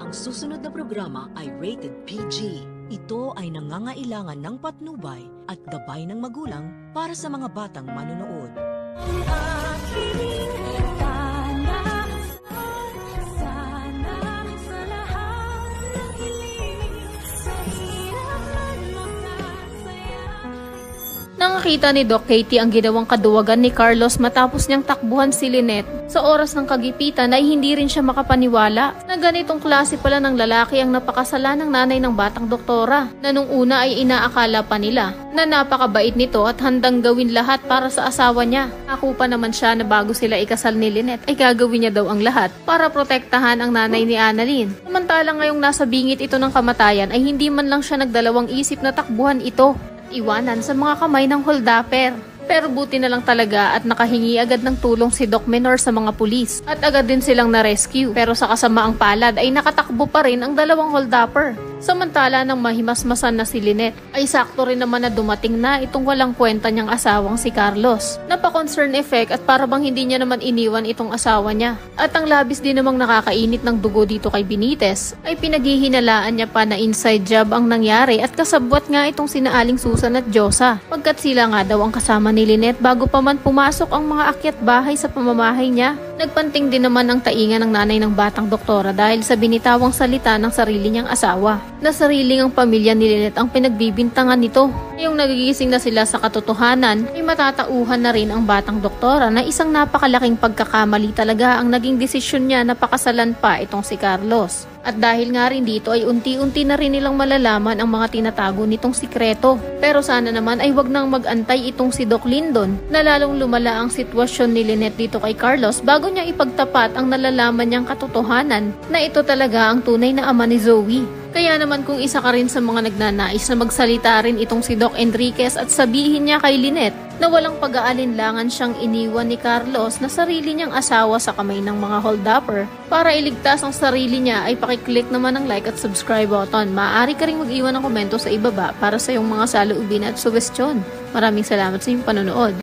Ang susunod na programa ay rated PG. Ito ay nangangailangan ng patnubay at gabay ng magulang para sa mga batang manonood. Nakita ni Doc Katie ang ginawang kaduwagan ni Carlos matapos niyang takbuhan si Lynette. Sa oras ng kagipitan ay hindi rin siya makapaniwala na ganitong klase pala ng lalaki ang napakasala ng nanay ng batang doktora, na nung una ay inaakala pa nila na napakabait nito at handang gawin lahat para sa asawa niya. Ako pa naman siya na bago sila ikasal ni Lynette ay gagawin niya daw ang lahat para protektahan ang nanay ni Annalyn. Samantalang ngayong nasa bingit ito ng kamatayan ay hindi man lang siya nagdalawang isip na takbuhan ito, iwanan sa mga kamay ng holdapper. Pero buti na lang talaga at nakahingi agad ng tulong si Doc Menor sa mga pulis at agad din silang na-rescue. Pero sa kasamaang palad ay nakatakbo pa rin ang dalawang holdapper. Samantala nang mahimasmasan na si Lynette ay sakto rin naman na dumating na itong walang kwenta niyang asawang si Carlos. Napa-concern effect at para bang hindi niya naman iniwan itong asawa niya. At ang labis din namang nakakainit ng dugo dito kay Benitez ay pinaghihinalaan niya pa na inside job ang nangyari at kasabwat nga itong sina Aling Susan at Josa, pagkat sila nga daw ang kasama ni Lynette bago pa man pumasok ang mga akyat bahay sa pamamahay niya. Nagpanting din naman ang tainga ng nanay ng batang doktora dahil sa binitawang salita ng sarili niyang asawa na sariling ang pamilya ni Lynette ang pinagbibintangan nito. Ngayong nagigising na sila sa katotohanan ay matatauhan na rin ang batang doktora na isang napakalaking pagkakamali talaga ang naging desisyon niya na pakasalan pa itong si Carlos. At dahil nga rin dito ay unti-unti na rin nilang malalaman ang mga tinatago nitong sikreto. Pero sana naman ay wag nang mag-antay itong si Doc Lindon na lalong lumala ang sitwasyon ni Lynette dito kay Carlos bago niya ipagtapat ang nalalaman niyang katotohanan na ito talaga ang tunay na ama ni Zoe. Kaya naman kung isa ka rin sa mga nagnanais na magsalita rin itong si Doc Enriquez at sabihin niya kay Lynette na walang pag-aalinlangan siyang iniwan ni Carlos na sarili niyang asawa sa kamay ng mga holdapper para iligtas ang sarili niya, ay pakiclick naman ang like at subscribe button. Maaari ka rin mag-iwan ng komento sa ibaba para sa iyong mga saloobin at sugestyon. Maraming salamat sa iyong panonood.